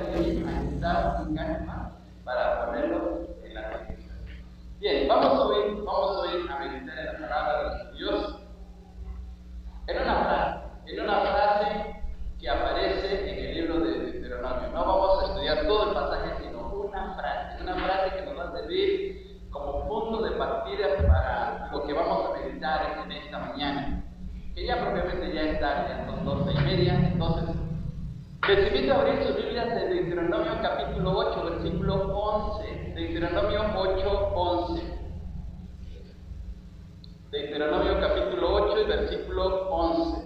necesitaba un calma para ponerlo en la cabeza. Bien, vamos hoy a meditar en la palabra de Dios en una frase que aparece en el libro de Deuteronomio. No vamos a estudiar todo el pasaje, sino una frase que nos va a servir como punto de partida para lo que vamos a meditar en esta mañana, que ya propiamente ya es tarde, ya son 12:30. Entonces les invito a abrir sus Biblias en Deuteronomio capítulo 8, versículo 11. Deuteronomio 8, 11. Deuteronomio capítulo 8 y versículo 11.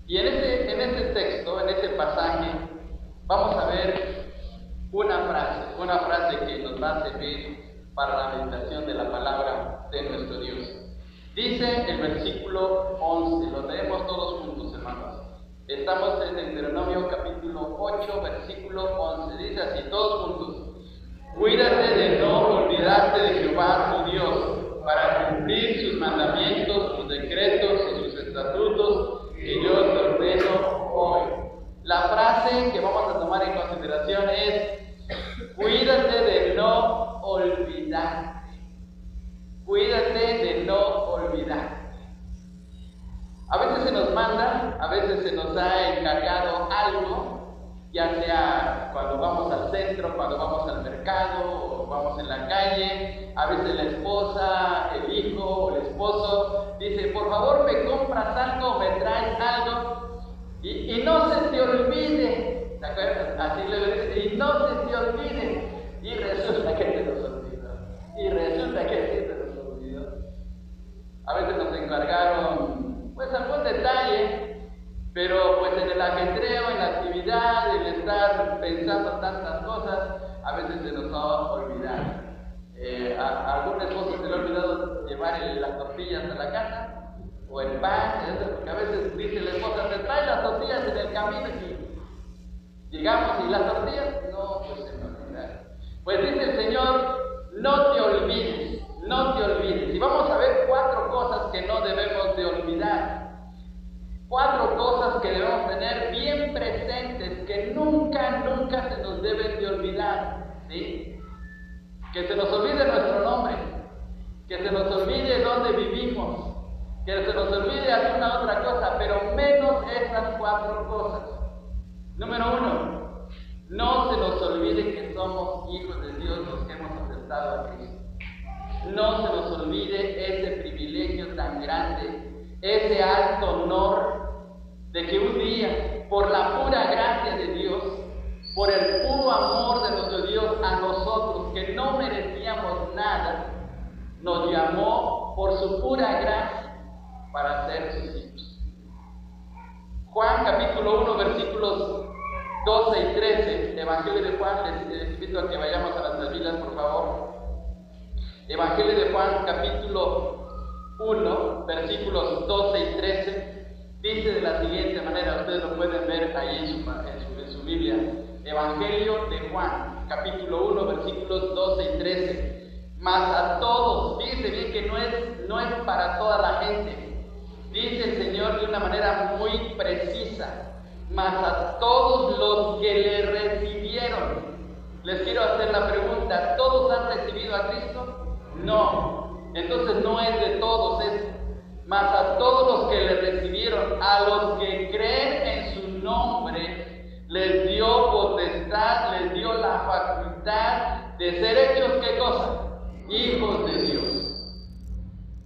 Y en ese texto, en ese pasaje, vamos a ver una frase que nos va a servir para la meditación de la palabra de nuestro Dios. Dice el versículo 11, lo leemos todos juntos, hermanos. Estamos en Deuteronomio capítulo 8, versículo 11. Dice así, todos juntos: cuídate de no olvidarte de Jehová tu Dios, para cumplir sus mandamientos, sus decretos y sus estatutos que yo te ordeno hoy. La frase que vamos a tomar en consideración es: cuídate de no olvidarte. Cuídate de no olvidarte. A veces se nos manda, a veces se nos ha encargado algo, ya sea cuando vamos al centro, cuando vamos al mercado, o vamos en la calle. A veces la esposa, el hijo o el esposo dice: por favor me compras algo, me traes algo, y no se te olvide. ¿Te acuerdas? Así le dice: y no se te olvide. Y resulta que se nos olvidó. A veces nos encargaron pues algún detalle, pero pues en el ajetreo, en la actividad, el estar pensando tantas cosas, a veces se nos va a olvidar. A algún esposo se le ha olvidado llevar las tortillas a la casa, o el pan, porque a veces dice la esposa: te trae las tortillas en el camino, y llegamos y las tortillas, no, pues se me olvidaron. Pues dice el Señor: no te olvides, no te olvides. Y vamos a ver 4 cosas que no debemos de olvidar. 4 cosas que debemos tener bien presentes, que nunca se nos deben de olvidar, ¿sí? Que se nos olvide nuestro nombre, que se nos olvide dónde vivimos, que se nos olvide alguna otra cosa, pero menos esas 4 cosas. Número 1, no se nos olvide que somos hijos de Dios los que hemos aceptado a Cristo. No se nos olvide ese privilegio tan grande, ese alto honor de que un día, por la pura gracia de Dios, por el puro amor de nuestro Dios a nosotros, que no merecíamos nada, nos llamó por su pura gracia para ser sus hijos. Juan capítulo 1, versículos 12 y 13, Evangelio de Juan, les invito a que vayamos a las Biblias, por favor. Evangelio de Juan capítulo 1, versículos 12 y 13, dice de la siguiente manera, ustedes lo pueden ver ahí en su Biblia. Evangelio de Juan, capítulo 1, versículos 12 y 13. Mas a todos, fíjense bien que no es para toda la gente. Dice el Señor de una manera muy precisa: mas a todos los que le recibieron. Les quiero hacer la pregunta: ¿todos han recibido a Cristo? No. Entonces no es de todos, es mas a todos los que le recibieron, a los que creen en su nombre, les dio potestad, les dio la facultad de ser hechos, ¿qué cosa? Hijos de Dios.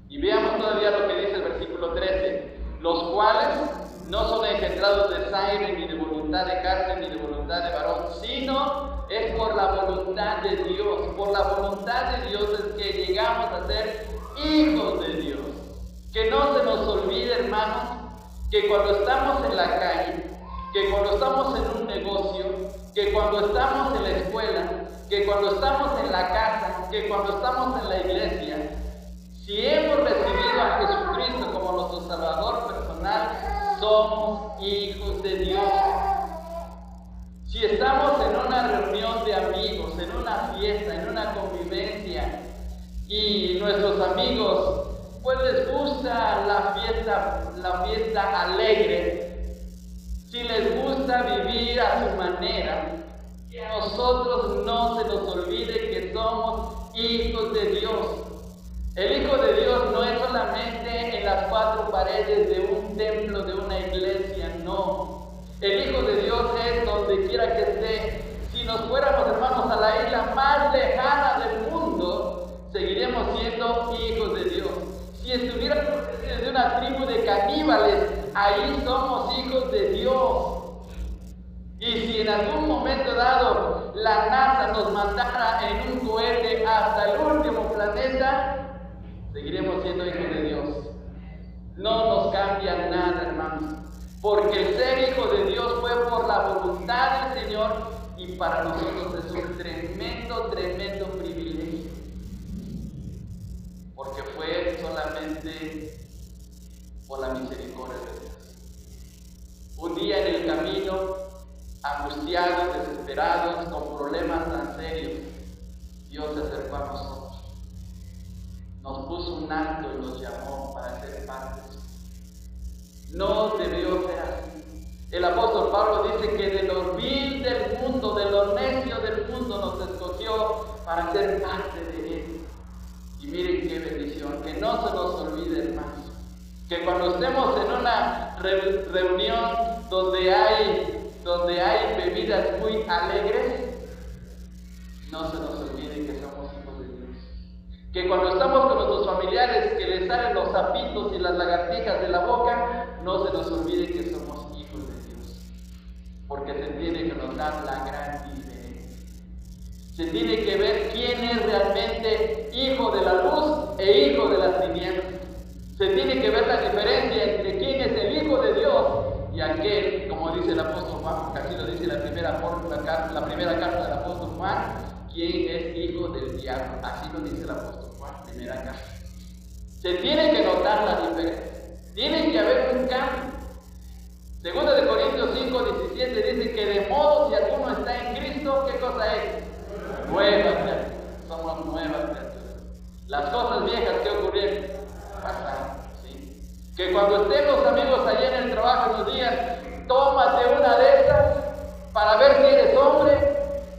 Y veamos todavía lo que dice el versículo 13: los cuales no son engendrados de sangre, ni de voluntad de carne, ni de voluntad de varón, sino es por la voluntad de Dios. Por la voluntad de Dios es que llegamos a ser hijos de Dios. Que no se nos olvide, hermanos, que cuando estamos en la calle, que cuando estamos en un negocio, que cuando estamos en la escuela, que cuando estamos en la casa, que cuando estamos en la iglesia, si hemos recibido a Jesucristo como nuestro Salvador personal, somos hijos de Dios. Si estamos en una reunión de amigos, en una fiesta, en una convivencia, y nuestros amigos pues les gusta la fiesta alegre, si les gusta vivir a su manera, que a nosotros no se nos olvide que somos hijos de Dios. El Hijo de Dios no es solamente en las cuatro paredes de un templo, de una iglesia, no. El Hijo de Dios es donde quiera que esté. Si nos fuéramos, hermanos, a la isla más lejana del mundo, seguiremos siendo hijos de Dios. Si estuviéramos de una tribu de caníbales, ahí somos hijos de Dios. Y si en algún momento dado la NASA nos mandara en un cohete hasta el último planeta, seguiremos siendo hijos de Dios. No nos cambia nada, hermanos, porque el ser hijo de Dios fue por la voluntad del Señor y para nosotros es un tremendo privilegio, porque fue solamente por la misericordia de Dios. Un día en el camino, angustiados, desesperados, con problemas tan serios, Dios se acercó a nosotros, nos puso un alto y nos llamó para ser parte de su. No debió ser así. El apóstol Pablo dice que de lo vil del mundo, de lo necio del mundo, nos escogió para ser parte de él. Y miren qué bendición, que no se nos olvide, hermanos, que cuando estemos en una reunión donde hay bebidas muy alegres, no se nos olvide que somos hijos de Dios. Que cuando estamos con nuestros familiares que les salen los sapitos y las lagartijas de la boca, no se nos olvide que somos hijos de Dios. Porque se tiene que notar la gran diferencia. Se tiene que ver quién es realmente hijo de la luz e hijo de las tinieblas. Se tiene que ver la diferencia entre quién es el hijo de Dios y aquel, como dice el apóstol Juan, que así lo dice la primera carta del apóstol Juan, quien es hijo del diablo. Así lo dice el apóstol Juan, primera carta. Se tiene que notar la diferencia. Tiene que haber un cambio. Segunda de Corintios 5:17 dice que de modo si alguno está en Cristo, ¿qué cosa es? Nueva criatura. Somos nuevas criaturas. Las cosas viejas que ocurrieron pasaron. Que cuando estén los amigos allá en el trabajo nos digan, tómate una de estas para ver si eres hombre,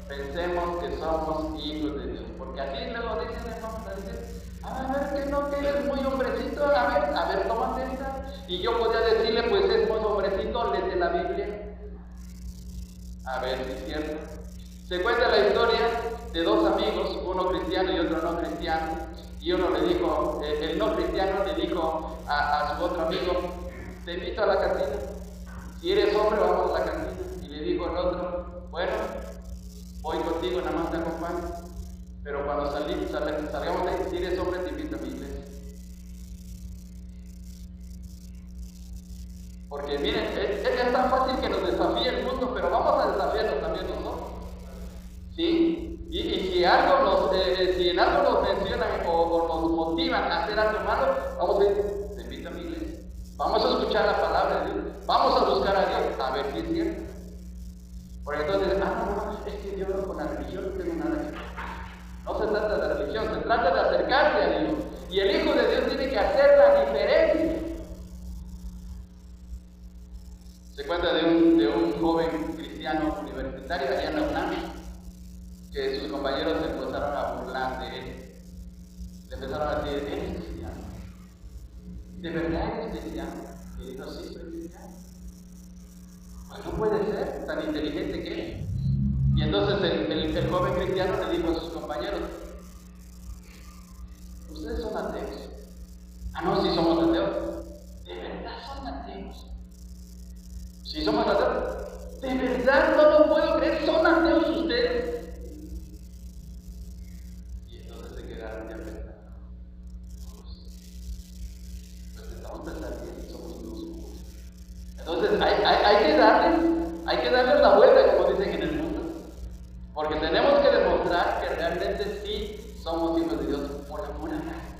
pensemos que somos hijos de Dios. Porque así luego dicen, hermanos, a ver que no, que eres muy hombrecito, a ver, tómate esta. Y yo podría decirle, pues es muy hombrecito, léete la Biblia. A ver si es cierto. Se cuenta la historia de dos amigos, uno cristiano y otro no cristiano. Y uno le dijo, el no cristiano le dijo a su otro amigo, te invito a la cantina. Si eres hombre, vamos a la cantina. Y le dijo el otro, bueno, voy contigo, nada más te acompaño. Pero cuando salgamos de ahí, si eres hombre, te invito a mi iglesia. Porque miren, es tan fácil que nos desafíe el mundo, pero vamos a desafiarnos también nosotros. ¿Sí? Y si en algo nos mencionan o nos motivan a hacer algo malo, vamos a decir, te invito a mi iglesia. Vamos a escuchar la palabra de Dios. Vamos a buscar a Dios, a ver si es cierto. Porque entonces, no, es que yo con la religión no tengo nada que ver. No se trata de la religión, se trata de acercarse a Dios. Y el Hijo de Dios tiene que hacer la diferencia. Se cuenta de un joven cristiano universitario allá en la UNAM, que sus compañeros se empezaron a burlar de él. Le empezaron a decir, ¿eres cristiano? ¿De verdad eres cristiano? Y dijo, sí, soy cristiano. Pues no puede ser, tan inteligente que es. Y entonces el joven cristiano le dijo a sus compañeros, ¿ustedes son ateos? Ah, no, sí somos ateos. ¿De verdad son ateos? Sí somos ateos. ¿De verdad no lo puedo creer? ¿Son ateos ustedes? Entonces hay que darles la vuelta, como dicen en el mundo, porque tenemos que demostrar que realmente sí somos hijos de Dios por la pura gracia.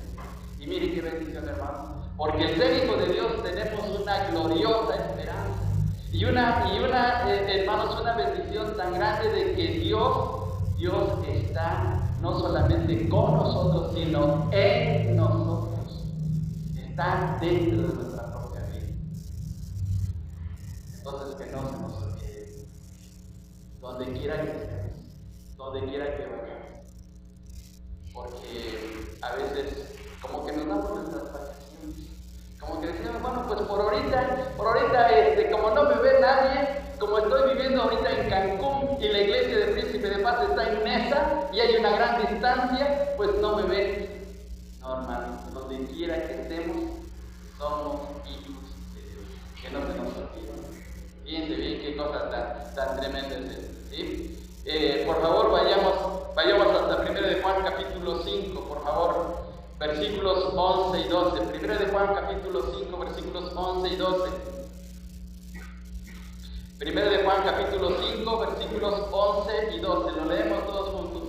Y mire qué bendición, hermano, porque el ser hijo de Dios tenemos una gloriosa esperanza y hermanos, una bendición tan grande de que Dios está no solamente con nosotros, sino en nosotros. Está dentro de nuestra propia vida. Entonces, que no se nos olvide donde quiera que estemos, donde quiera que vayamos. Porque a veces como que nos damos nuestras vacaciones, como que decimos, bueno, pues por ahorita, como no me ve nadie, como estoy viviendo ahorita en Cancún y la iglesia de Príncipe de Paz está en Mesa y hay una gran distancia, pues no me ven. No, hermano, donde quiera que estemos, somos hijos de Dios. Que no se nos olvide. Fíjense bien qué cosa tan tremenda es esta, ¿sí? Por favor, vayamos hasta 1 de Juan capítulo 5, por favor, versículos 11 y 12. 1 de Juan capítulo 5, versículos 11 y 12. 1 de Juan capítulo 5, versículos 11 y 12. Lo leemos todos juntos.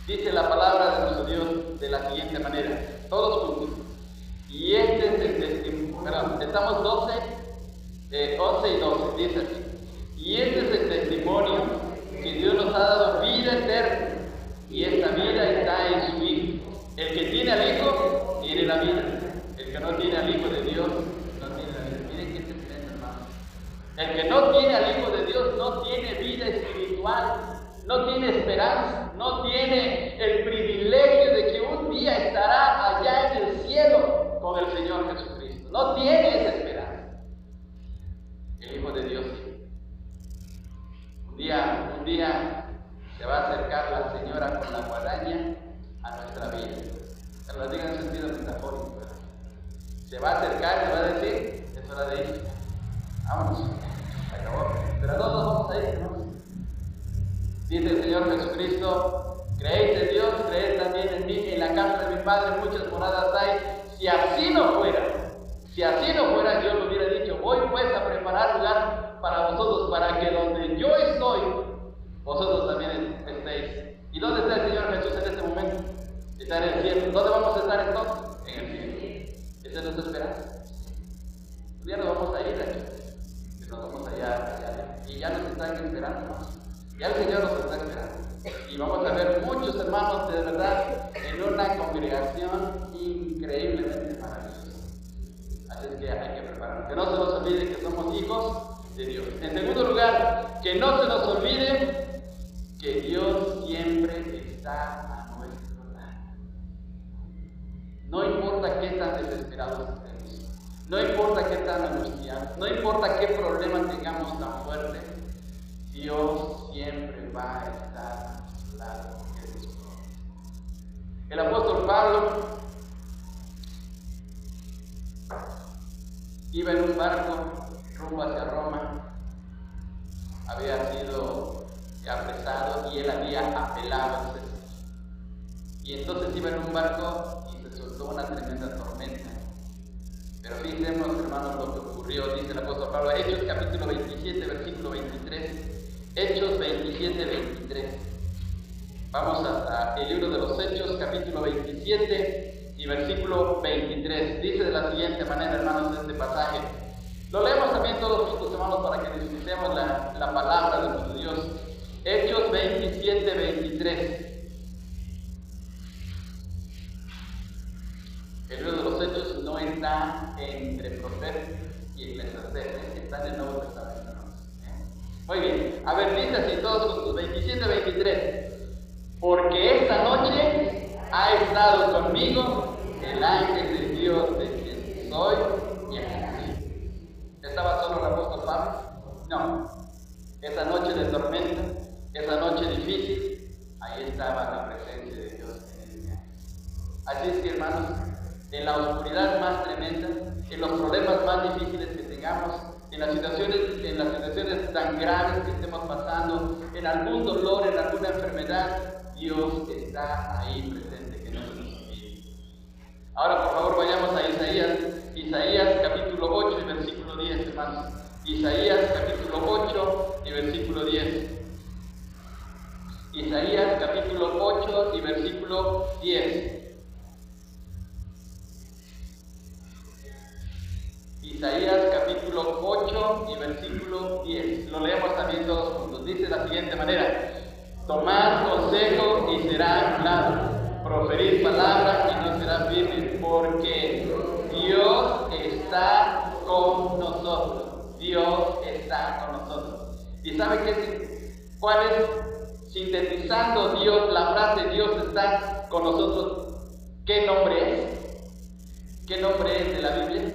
Dice la palabra de nuestro Dios de la siguiente manera, todos juntos. Y este es el testimonio, estamos 11 y 12, dice así. Y este es el testimonio que Dios nos ha dado vida eterna, y esta vida está en su Hijo. El que tiene al Hijo, tiene la vida. El que no tiene al Hijo de Dios, no tiene la vida. Miren qué tremendo, hermano. El que no tiene al Hijo de Dios no tiene vida espiritual, no tiene esperanza, no tiene el privilegio de que un día estará allá en el cielo con el Señor Jesucristo. No tiene esa esperanza. El Hijo de Dios sí. Un día se va a acercar la señora con la guadaña a nuestra vida. Se lo digo en sentido metafórico, ¿verdad? Se va a acercar y le va a decir, es hora de ir. Vámonos, se acabó. Pero no nos vamos a ir, hermanos. Dice el Señor Jesucristo, creéis en Dios, creed también en mí. En la casa de mi Padre muchas moradas hay. Si así no fuera, yo lo hubiera dicho, voy pues a preparar lugar para vosotros, para que donde yo estoy, vosotros también estéis. ¿Y dónde está el Señor Jesús en este momento? Está en el cielo. ¿Dónde vamos a estar entonces? En el cielo. Esa es nuestra esperanza. Un día nos vamos a ir aquí, que nos vamos allá, y ya nos están esperando, ¿no? Ya el Señor nos está esperando. Y vamos a ver muchos hermanos de verdad en una congregación increíblemente maravillosa. Así es que hay que prepararnos. Que no se nos olvide que somos hijos de Dios. En segundo lugar, que no se nos olvide que Dios siempre está a nuestro lado. No importa qué tan desesperados estemos, no importa qué tan angustiados, no importa qué problema tengamos tan fuerte, Dios siempre va a estar a nuestro lado, porque es nuestro. El apóstol Pablo iba en un barco rumbo hacia Roma, había sido apresado y él había apelado al César. Y entonces iba en un barco y se soltó una tremenda tormenta. Pero fíjense, hermanos, lo que ocurrió, dice el apóstol Pablo, Hechos capítulo 27, versículo 23. Hechos 27, 23. Vamos a el libro de los Hechos, capítulo 27 y versículo 23. Dice de la siguiente manera, hermanos, este pasaje. Lo leemos también todos juntos, hermanos, para que disfrutemos la palabra de nuestro Dios. Hechos 27, 23. El libro de los Hechos no está entre Profetas y Eclesiastés, está en el Nuevo Testamento. Muy bien, a ver, dice así todos juntos, 27, 23. Porque esta noche ha estado conmigo el ángel de Dios, de quien soy y aquí. ¿Estaba solo el apóstol Pablo? No. Esa noche de tormenta, esa noche difícil, ahí estaba la presencia de Dios en el día. Así es que, hermanos, en la oscuridad más tremenda, en los problemas más difíciles que tengamos, en las situaciones tan graves que estemos pasando, en algún dolor, en alguna enfermedad, Dios está ahí presente, que no se nos olvide. Ahora, por favor, vayamos a Isaías capítulo 8 y versículo 10, hermanos. Isaías capítulo 8 y versículo 10. Isaías capítulo 8 y versículo 10. Isaías capítulo 8 y versículo 10. Lo leemos también todos juntos. Dice de la siguiente manera: tomad consejo y será anulado, proferid palabra y no será firme, porque Dios está con nosotros. Dios está con nosotros. ¿Y sabe qué ¿Cuál es? Sintetizando Dios, la frase Dios está con nosotros. ¿Qué nombre es? ¿Qué nombre es de la Biblia?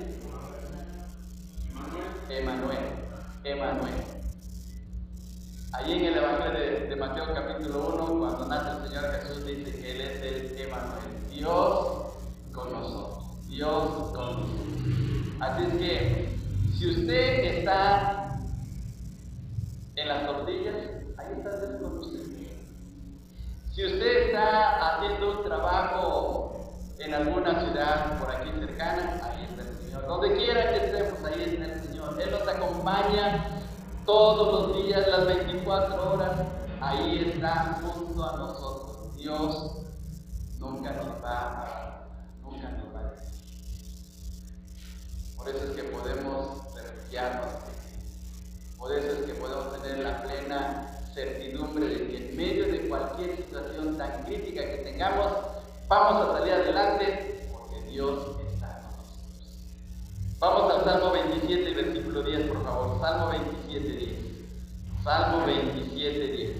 Emanuel. Allí en el Evangelio de Mateo capítulo 1, cuando nace el Señor Jesús, dice que Él es el Emanuel, Dios con nosotros, Dios con nosotros. Así es que, si usted está en las tortillas, ahí está Dios con usted. Si usted está haciendo un trabajo en alguna ciudad por aquí cercana, ahí está el Señor. Donde quiera que estemos, ahí está el Señor. Él nos acompaña todos los días, las 24 horas, ahí está junto a nosotros. Dios nunca nos va a abandonar, nunca nos va a dejar. Por eso es que podemos refugiarnos, por eso es que podemos tener la plena certidumbre de que en medio de cualquier situación tan crítica que tengamos, vamos a salir adelante porque Dios está con nosotros. Vamos al Salmo 27, versículo 10, por favor. Salmo 27, 10. Salmo 27, 10.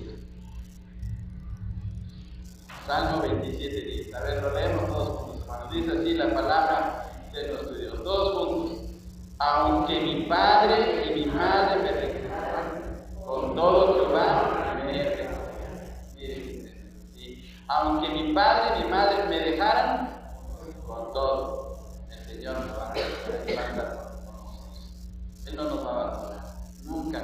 Salmo 27, 10. A ver, lo leemos todos juntos, hermanos. Dice así la palabra de nuestro Dios. Todos juntos. Aunque mi padre y mi madre me rechazaran, con todo Jehová me dejarán. Sí. Aunque mi padre y mi madre me dejaran, con todo, el Señor nos va a levantar con nosotros. Él no nos va a abandonar, nunca.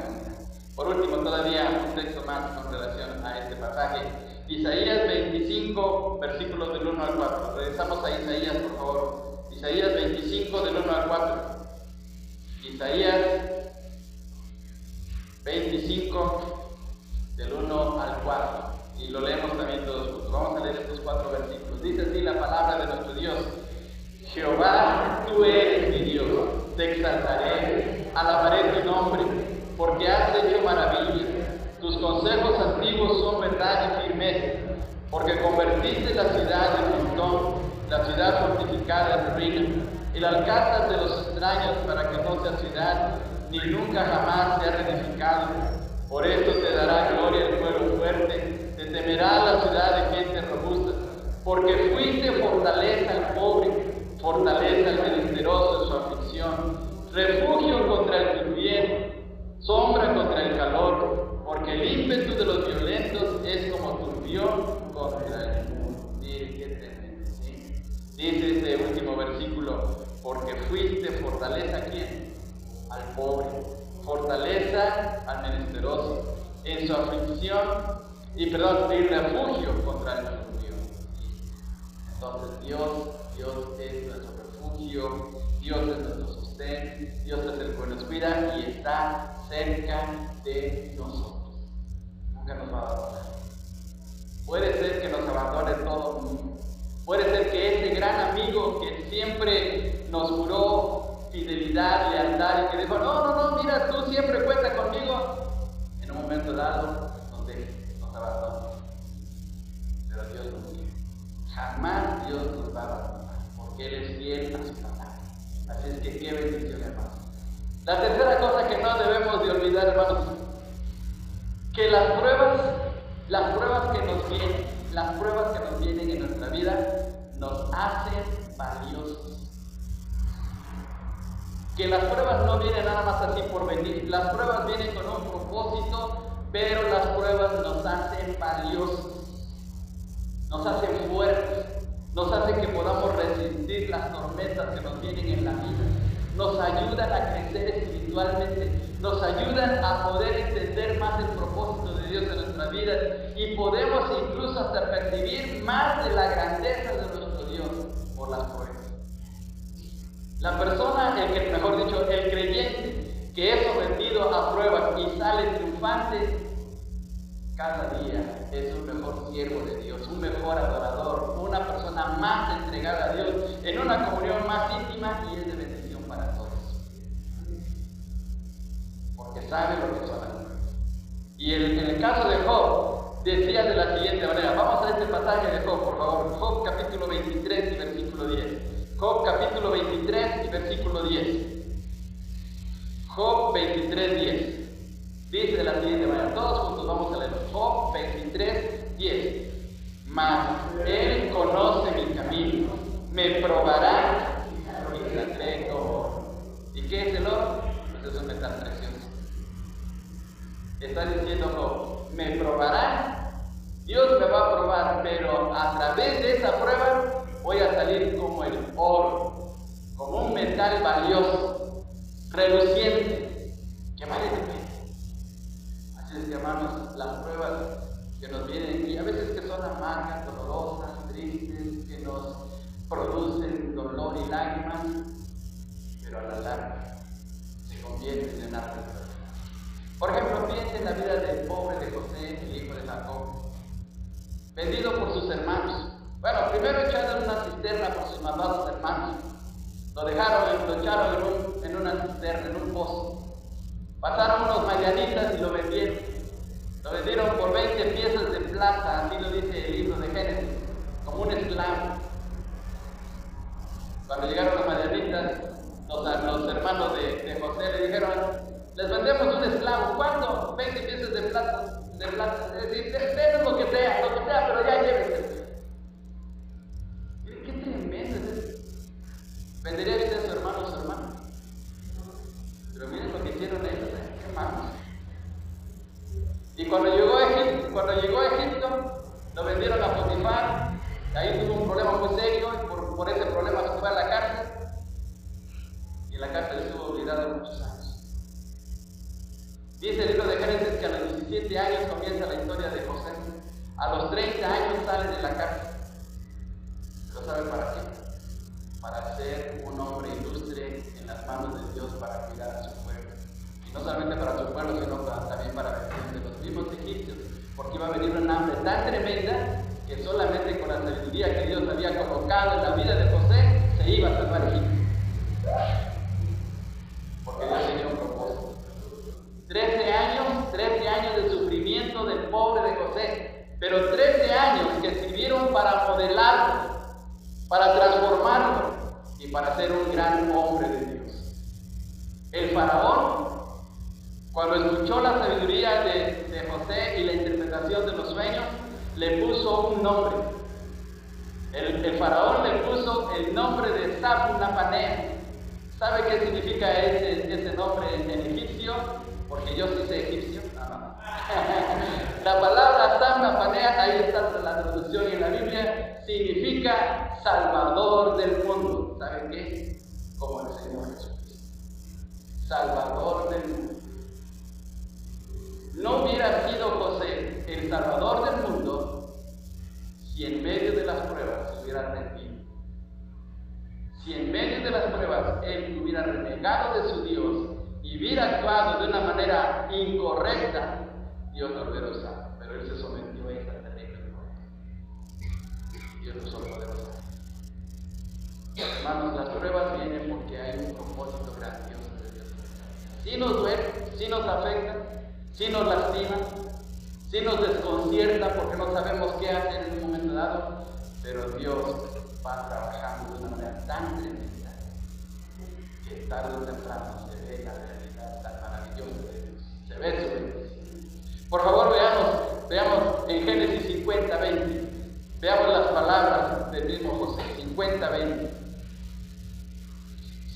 Por último, todavía un texto más con relación a este pasaje. Isaías 25, versículos del 1 al 4. Regresamos a Isaías, por favor. Isaías 25, del 1 al 4. Isaías 25, del 1 al 4. Y lo leemos también todos juntos. Vamos a leer estos 4 versículos. Dice así la palabra de nuestro Dios. Jehová, tú eres mi Dios. Te exaltaré, alabaré tu nombre, porque has hecho maravillas. Tus consejos antiguos son verdad y firmeza, porque convertiste la ciudad en montón, la ciudad fortificada en ruina, el alcázar de los extraños para que no sea ciudad, ni nunca jamás sea reedificado. Por esto te dará gloria el pueblo fuerte, te temerá la ciudad de gente robusta, porque fuiste fortaleza al pobre, fortaleza al menesteroso en su aflicción, refugio contra el turbién, sombra contra el calor, porque el ímpetu de los violentos es como turbión contra el mundo. Miren qué tremendo, ¿sí? Dice este último versículo, porque fuiste fortaleza ¿a quién? Al pobre, fortaleza al menesteroso, en su aflicción, y refugio contra el turbión. Entonces Dios es nuestro refugio, Dios es nuestro sostén, Dios es el que nos cuida y está cerca de nosotros. Nunca nos va a abandonar. Puede ser que nos abandone todo el mundo. Puede ser que ese gran amigo que siempre nos juró fidelidad, lealtad y que dijo, no, mira, tú siempre cuentas conmigo, en un momento dado nos abandona. Pero Dios no quiere. Jamás Dios nos va a abandonar, porque Él es fiel a su palabra. Así es que qué bendición, hermanos. La tercera cosa que no debemos de olvidar, hermanos, que las pruebas que nos vienen en nuestra vida nos hacen valiosos. Que las pruebas no vienen nada más así por venir, las pruebas vienen con un propósito, pero las pruebas nos hacen valiosos, nos hacen fuertes, nos hacen que podamos resistir las tormentas que nos vienen en la vida, nos ayudan a crecer espiritualmente, nos ayudan a poder entender más el propósito de Dios en nuestra vida y podemos incluso hasta percibir más de la grandeza de nuestro Dios por las pruebas. La persona, el creyente que es sometido a pruebas y sale triunfante, cada día es un mejor siervo de Dios, un mejor adorador, una persona más entregada a Dios, en una comunión más íntima y es de bendición para todos. Porque sabe lo que son las pruebas. Y en el caso de Job, decía de la siguiente manera, vamos a este pasaje de Job, por favor, Job capítulo 23 y versículo 10. Job capítulo 23 y versículo 10. Job 23, 10. Dice de la siguiente manera, todos juntos vamos a leerlo. mas Él conoce mi camino, me probará y saldré como oro. ¿Y qué es el oro? Pues es un metal precioso. Está diciendo Job, me probará, Dios me va a probar, pero a través de esa prueba voy a salir como el oro, como un metal valioso, reluciente, que vale la pena. Así es que, hermanos, las pruebas que nos vienen y a veces que son amargas, dolorosas, tristes, que nos producen dolor y lágrimas, pero a la larga se convierten en árboles. Por ejemplo, piensa en la vida del pobre de José, el hijo de Jacob, vendido por sus hermanos. Bueno, primero echado en una cisterna por sus malvados hermanos. Lo echaron en una cisterna, en un pozo. Pasaron unos madianitas y lo vendieron. Lo vendieron por 20 piezas de plata, así lo dice el libro de Génesis, como un esclavo. Cuando llegaron los madianitas, los hermanos de José le dijeron, les vendemos un esclavo, ¿cuánto? 20 piezas de plata. Es decir, denos lo que sea, pero ya llévense. Miren qué tremendo es esto. Vendería bien a su hermano. Pero miren lo que hicieron ellos, qué malos. Y cuando llegó a Egipto, lo vendieron a Potifar. Ahí tuvo un problema muy serio y por ese problema se fue a la cárcel. Y en la cárcel estuvo obligado muchos años. Dice el libro de Génesis que a los 17 años comienza la historia de José. A los 30 años sale de la cárcel. ¿Pero sabe para qué? Para ser un hombre ilustre en las manos de Dios para cuidar a su pueblo. Y no solamente para su pueblo, sino también para defender de los mismos egipcios. Porque iba a venir una hambre tan tremenda que solamente con la sabiduría que Dios había colocado en la vida de José se iba a salvar Egipto. Porque Dios tenía un propósito. 13 años de sufrimiento del pobre de José, pero 13 años que sirvieron para modelarlo, para transformarlo y para ser un gran hombre de Dios. El faraón, cuando escuchó la sabiduría de José y la interpretación de los sueños, le puso un nombre. El faraón le puso el nombre de Safnapanea. ¿Sabe qué significa ese nombre en egipcio? Porque yo sí sé egipcio. La palabra Safnapanea, ahí está la traducción en la Biblia, significa Salvador del mundo. ¿Saben qué? Como el Señor Jesucristo. Salvador del mundo. No hubiera sido José el Salvador del mundo si en medio de las pruebas se hubiera rendido. Si en medio de las pruebas él hubiera renegado de su Dios y hubiera actuado de una manera incorrecta, Dios no lo hubiera usado, pero él se sometió a esta terrible prueba. Dios lo usó poderoso. Hermanos, las pruebas vienen porque hay un propósito grandioso de Dios. Si nos duele, si nos afecta, si nos lastima, si nos desconcierta porque no sabemos qué hacer en un momento dado, pero Dios va trabajando de una manera tan tremenda que tarde o temprano se ve la realidad tan maravillosa de Dios. Se ve su bendición. Por favor, veamos en Génesis 50:20. Veamos las palabras del mismo José. 50:20.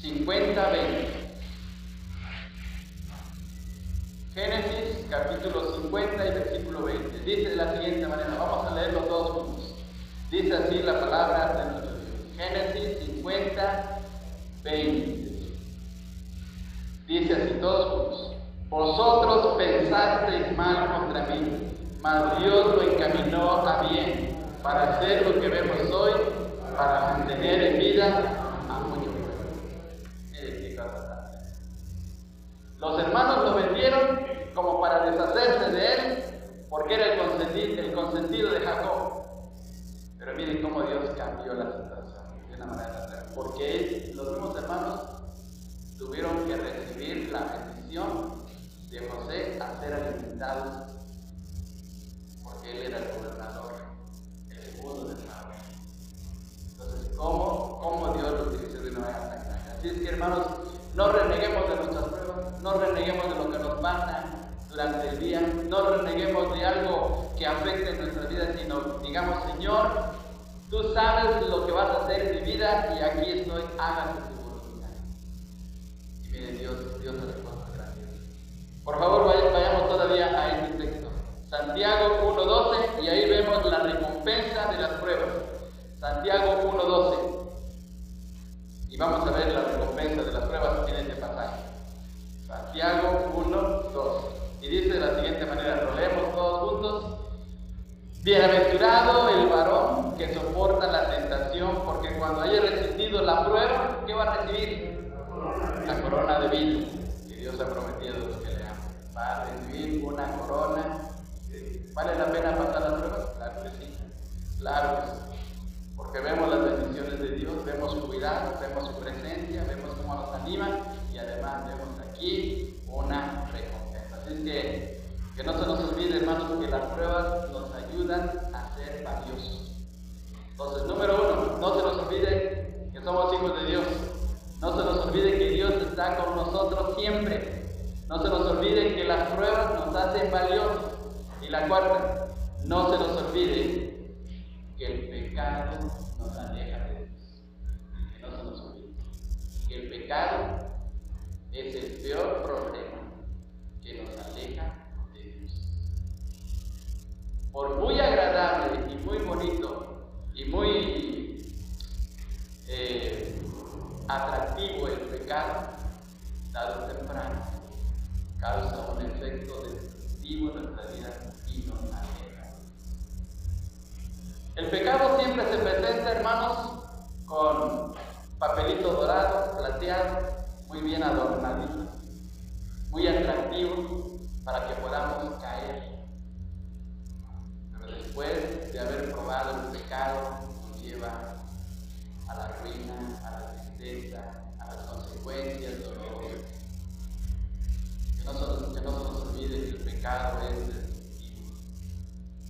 50:20. Génesis capítulo 50 y versículo 20. Dice de la siguiente manera, vamos a leerlo todos juntos. Dice así la palabra de nuestro Dios. Génesis 50:20. Dice así todos juntos. Vosotros pensasteis mal contra mí, mas Dios lo encaminó a bien, para hacer lo que vemos hoy, para mantener en vida a muchos pueblos. Los hermanos lo vendieron como para deshacerse de él, porque era el consentido de Jacob. Pero miren cómo Dios cambió la situación de una manera natural, porque los mismos hermanos tuvieron que recibir la bendición de José a ser alimentados, porque él era el gobernador, el segundo del faraón. Entonces, ¿cómo Dios lo utilizó de una manera tan grande? Así es que, hermanos, no reneguemos de nuestras pruebas, no reneguemos de lo que nos pasa durante el día, no reneguemos de algo que afecte nuestra vida, sino digamos, Señor, tú sabes lo que vas a hacer en mi vida y aquí estoy, hágase tu voluntad. Y miren, Dios hace cosas grandes. Por favor, vayamos todavía a este texto. Santiago 1:12, y ahí vemos la recompensa de las pruebas. Santiago 1:12. Y vamos a ver la recompensa de las pruebas en este pasaje. Santiago 1:12. Y dice de la siguiente manera, lo leemos todos juntos. Bienaventurado el varón que soporta la tentación, porque cuando haya resistido la prueba, ¿qué va a recibir? La corona de vida que Dios ha prometido a los que le aman. Va a recibir una corona. ¿Vale la pena pasar las pruebas? Claro que sí. Claro que sí. Porque vemos las bendiciones de Dios, vemos su cuidado, vemos su presencia, vemos cómo nos anima y además vemos aquí una recompensa. Así que no se nos olvide, hermanos, que las pruebas nos ayudan a ser valiosos. Entonces, número uno, no se nos olvide que somos hijos de Dios. No se nos olvide que Dios está con nosotros siempre. No se nos olvide que las pruebas nos hacen valiosos. Y la cuarta, no se nos olvide que el pecado nos aleja de Dios. Que no se nos olvide que el pecado es el peor problema que nos aleja de Dios. Por muy agradable y muy bonito y muy atractivo el pecado, tarde o temprano causa un efecto destructivo en nuestra vida y nos aleja. El pecado siempre se presenta, hermanos, con papelitos dorados, plateados, muy bien adornaditos, muy atractivos para que podamos caer. Pero después de haber probado el pecado, nos lleva a la ruina, a la tristeza, a las consecuencias dolorosas. Que no se nos olvide que el pecado es destructivo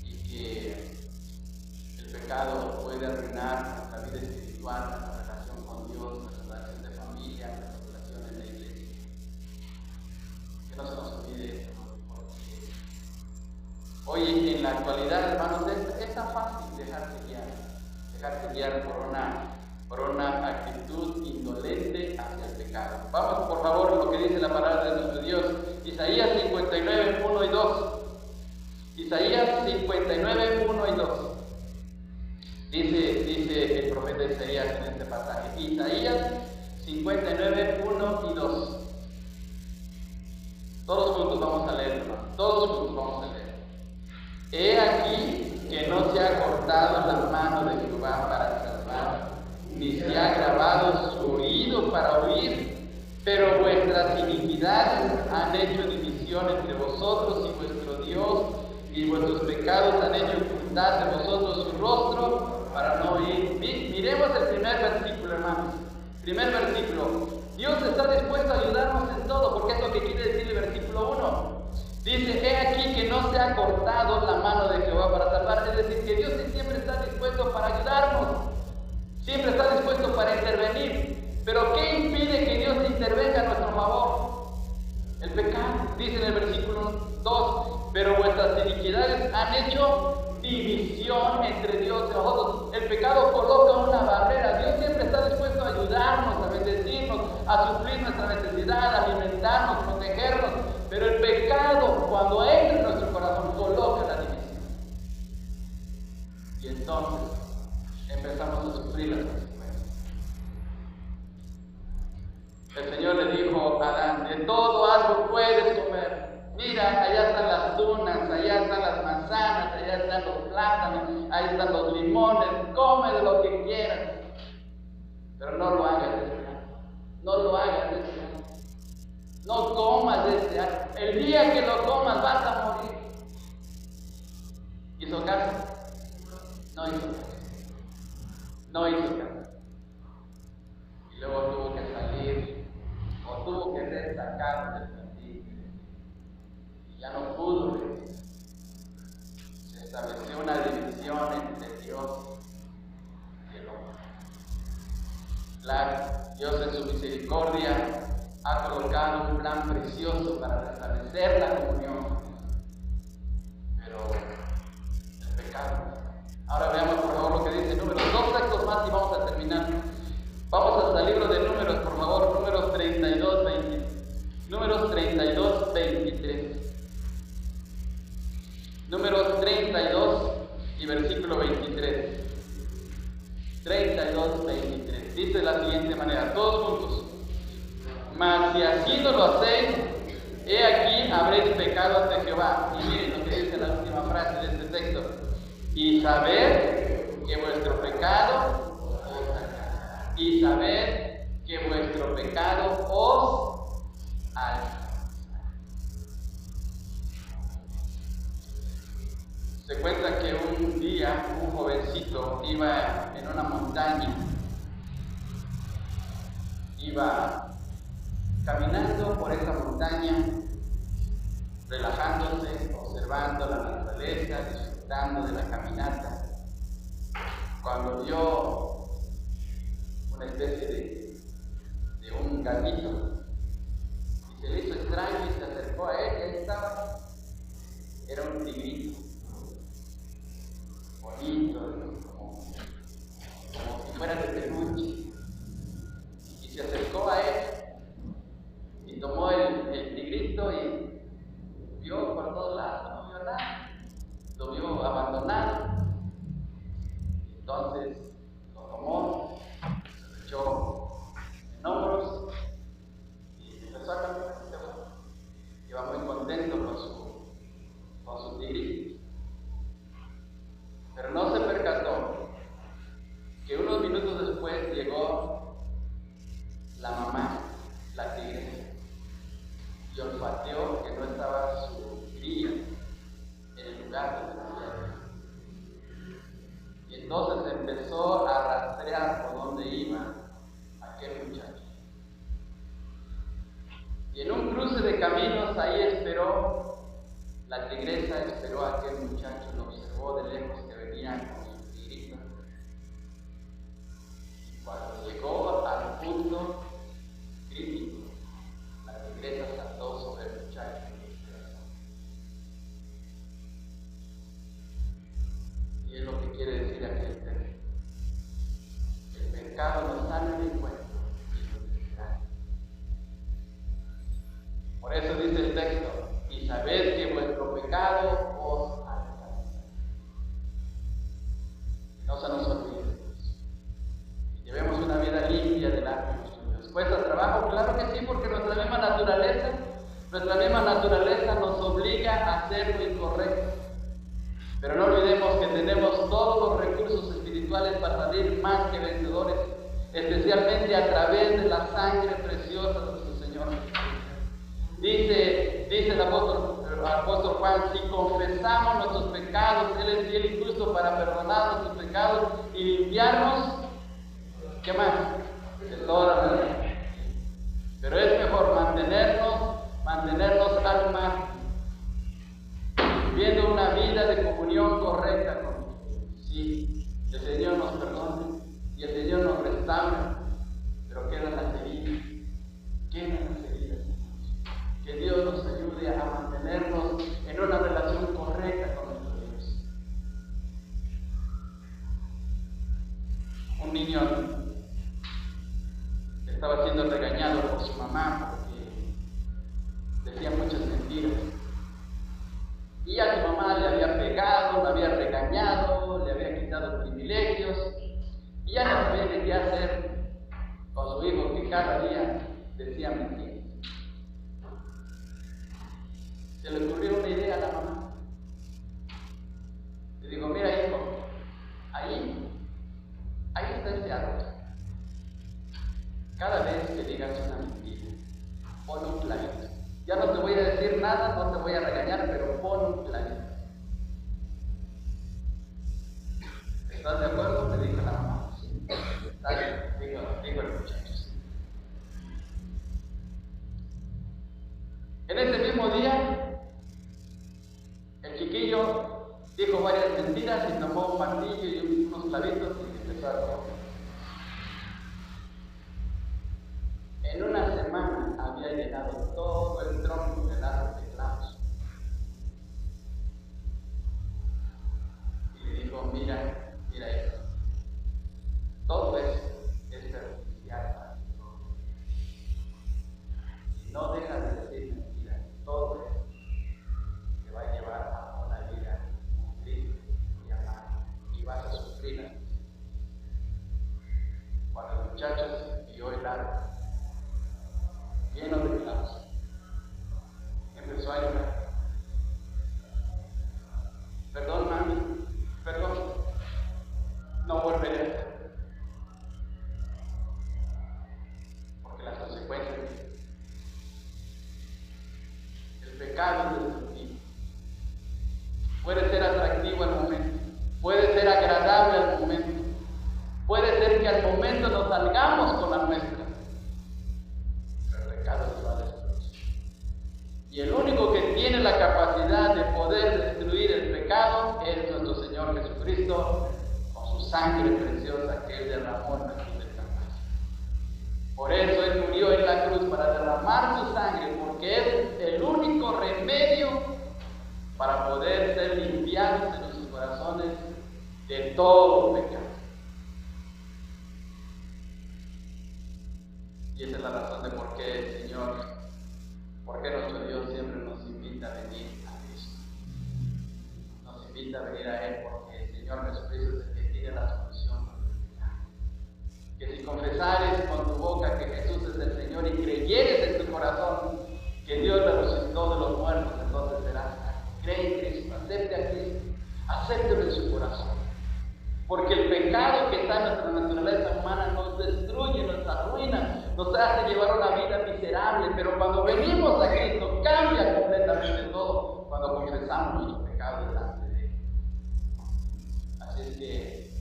y que el pecado puede arruinar nuestra vida espiritual, nuestra relación con Dios, nuestra relación de familia, nuestra relación en la iglesia. Que no se nos olvide esto, porque hoy en la actualidad, hermanos, es tan fácil dejarse guiar por una actitud indolente hacia el pecado. Vamos, por favor, lo que dice la palabra de nuestro Dios. Isaías 59, 1 y 2. Isaías 59, 1 y 2. Dice el profeta Isaías en este pasaje. Isaías 59, 1 y 2. Todos juntos vamos a leer, hermano. Todos juntos vamos a leer. He aquí que no se ha cortado la mano de Jehová para salvar, ni se ha grabado su oído para oír, pero vuestras iniquidades han hecho división entre vosotros y vuestro Dios, y vuestros pecados han hecho ocultar de vosotros su rostro para no oír. Miremos el primer versículo, hermanos. Primer versículo. Dios está dispuesto a ayudarnos en todo, porque es lo que quiere decir el versículo 1. Dice, he aquí que no se ha cortado la mano de Jehová para salvar. Es decir, que Dios siempre está dispuesto para ayudarnos. Siempre está dispuesto para intervenir. Pero ¿qué impide que Dios intervenga a nuestro favor? El pecado. Dice en el versículo 2, pero vuestras iniquidades han hecho división entre Dios y nosotros. El pecado coloca una barrera. Dios siempre está dispuesto a ayudarnos, a bendecirnos, a suplir nuestra necesidad, a alimentarnos, protegernos. Pero el pecado, cuando entra en nuestro corazón, coloca la división. Y entonces empezamos a sufrir las consecuencias. El Señor le dijo a Adán, de todo árbol puedes comer. Mira, allá están las tunas, allá están las manzanas, allá están los plátanos, ahí están los limones, come de lo que quieras. Pero no lo hagas de este árbol. No lo hagas de este árbol. No comas de este árbol. El día que lo comas vas a morir. ¿Hizo caso? No hizo caso. No hizo caso. Y luego tuvo que salir, o tuvo que ser sacado del jardín. Y ya no pudo vivir. Se estableció una división entre Dios y el hombre. Claro, Dios en su misericordia ha colocado un plan precioso para restablecer la comunión. Pero versículo 23. 32, 23. Dice de la siguiente manera, todos juntos. Mas si así no lo hacéis, he aquí habréis pecado ante Jehová. Y miren lo que dice la última frase de este texto. Y sabed que vuestro pecado os alcanzará. Y sabed que vuestro pecado os alcanzará. Se cuenta que un día un jovencito iba en una montaña, iba caminando por esa montaña, relajándose, observando la naturaleza, disfrutando de la caminata, cuando vio una especie de un gatito y se le hizo extraño y se acercó a él y ahí estaba, era un tigrito. Bonito, como si fuera de peluche, y se acercó a él y tomó el tigrito y vio por todos lados, no vio nada, lo vio abandonado. Entonces lo tomó, lo echó en hombros y empezó a caminar. Iba muy contento con su tigrito. Pero no se percató que unos minutos después llegó la mamá, la tigresa, y olfateó que no estaba su cría en el lugar donde estaba. Y entonces empezó a rastrear por dónde iba aquel muchacho. Y en un cruce de caminos ahí esperó, la tigresa esperó a aquel muchacho, lo observó de lejos que venía con su tigrito. Y cuando llegó al punto crítico, la tigresa saltó sobre el muchacho y lo despedazó. Y es lo que quiere decir aquel texto. El pecado no sale del encuentro, por eso dice el texto, y sabed que vuestro pecado os alcanza. No se nos olvide. Y llevemos una vida limpia delante de nuestro Dios. ¿Cuesta trabajo? Claro que sí, porque nuestra misma naturaleza nos obliga a hacer lo incorrecto. Pero no olvidemos que tenemos todos los recursos espirituales para salir más que vencedores, especialmente a través de la sangre preciosa de nuestro Señor Jesucristo. Dice el apóstol Juan, si confesamos nuestros pecados, Él es fiel y justo para perdonar nuestros pecados y limpiarnos, ¿qué más? De toda la maldad. Pero es mejor mantenernos al margen, viviendo una vida de comunión correcta con Dios. Sí, el Señor nos perdona y el Señor nos restaura, pero quedan las heridas. Que Dios nos ayude a mantenernos en una relación correcta con nuestro Dios. Un niño estaba siendo regañado por su mamá porque decía muchas mentiras. Y a su mamá le había pegado, le había regañado, le había quitado privilegios, y ya no sabía qué hacer con su hijo que cada día decía mentiras. Se le ocurrió una idea a la mamá. Le dijo, mira hijo, ahí está ese árbol. Cada vez que digas una mentira, pon un clavito. Ya no te voy a decir nada, no te voy a regañar, pero pon un clavito. ¿Estás de acuerdo? Le dijo la mamá. Está bien, dijo el muchacho. En ese mismo día, el chiquillo dijo varias mentiras y tomó un martillo y unos clavitos y empezó a trabajar. En una semana había llenado todo el tronco del árbol de clavos. Y le dijo, mira esto. Todo eso es perjudicial para ti. Si no dejas de decir mentiras, todo eso te va a llevar a una vida muy triste y amarga. atractivo al momento, puede ser agradable al momento, puede ser que al momento nos salgamos con la nuestra, pero el pecado se va a destruir. Y el único que tiene la capacidad de poder destruir el pecado es nuestro Señor Jesucristo, con su sangre preciosa que Él derramó en la cruz del Calvario. Por eso Él murió en la cruz, para derramar su sangre, porque es el único remedio para poder ser limpiados en nuestros corazones de todo pecado. Y esa es la razón de por qué el Señor, por qué nuestro Dios siempre nos invita a venir a Cristo. Nos invita a venir a Él porque el Señor Jesucristo es el que tiene la solución para el pecado. Que si confesares con tu boca que Jesús es el Señor y creyeres en tu corazón que Dios le resucitó de los muertos, entonces serás salvo. Cree en Cristo, acepte a Cristo, acéptelo en su corazón. Porque el pecado que está en nuestra naturaleza humana nos destruye, nos arruina, nos hace llevar una vida miserable. Pero cuando venimos a Cristo, cambia completamente todo cuando confesamos nuestros pecados delante de Él. Así es que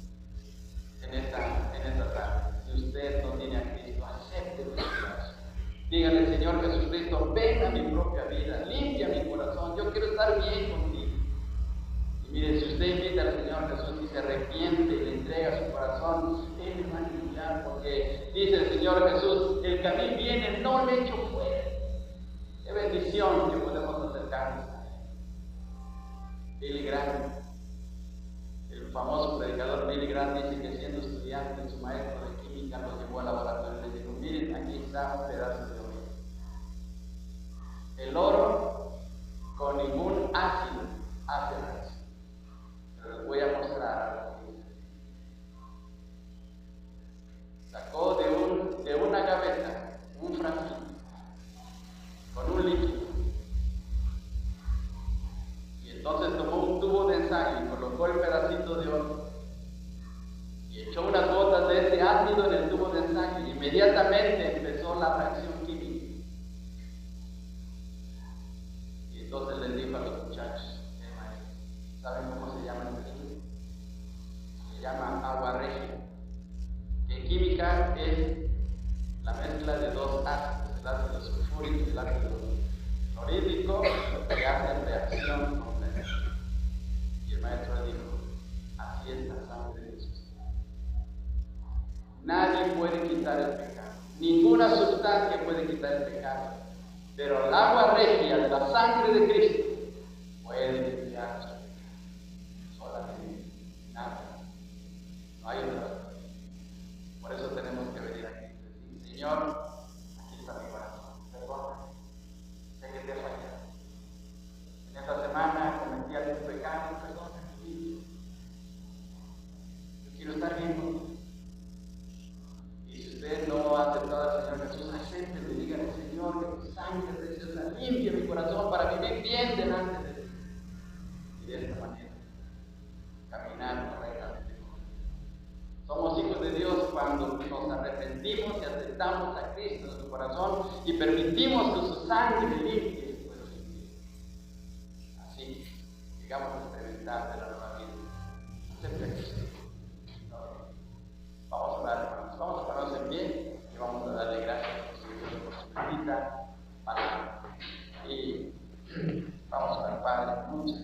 en esta tarde, si usted no tiene a Cristo, acéptelo en su corazón. Dígale: Señor Jesucristo, ven a mi propia vida, limpia mi corazón, yo quiero estar bien contigo. Y mire, si usted invita al Señor Jesús y se arrepiente y le entrega su corazón, Él le va a limpiar, porque dice el Señor Jesús: el que a mí viene no le echo fuera. Qué bendición que podemos acercarnos a Él. Billy Graham, el famoso predicador Billy Graham, dice que siendo estudiante, su maestro de química lo llevó al laboratorio y le dijo: miren, aquí está un pedazo de oro. El oro con ningún ácido hace nada. Pero les voy a mostrar algo que dice. Sacó de una gaveta un frasquito con un líquido. Y entonces tomó un tubo de ensayo y colocó el pedacito de oro. Y echó unas gotas de ese ácido en el tubo de ensayo. Y inmediatamente empezó la reacción química. Y entonces les dijo a los muchachos: ¿saben cómo se llama el líquido? Se llama agua regia. Que en química es la mezcla de dos ácidos, el ácido sulfúrico y el ácido clorhídrico, que hacen reacción completa. Y el maestro le dijo: así es la sangre de Jesús. Nadie puede quitar el pecado, ninguna sustancia puede quitar el pecado, pero el agua regia de la sangre de Cristo puede limpiar nuestro pecado. Solamente, nada, no hay otra cosa. Por eso tenemos que venir aquí y decir: Señor, aquí está mi corazón, perdóname, sé que te he fallado. En esta semana cometí algún pecado, perdóname. Yo quiero estar bien contigo. Y si usted no ha aceptado al Señor Jesús, acéptelo y dígale: Señor, que tu sangre preciosa limpie mi corazón para vivir bien delante de ti. Y de esta manera caminar correctamente. Somos hijos de Dios cuando nos arrepentimos y aceptamos a Cristo en nuestro corazón y permitimos que su sangre limpie nuestro espíritu. Así llegamos a experimentar de la nueva vida. Acepte a Cristo.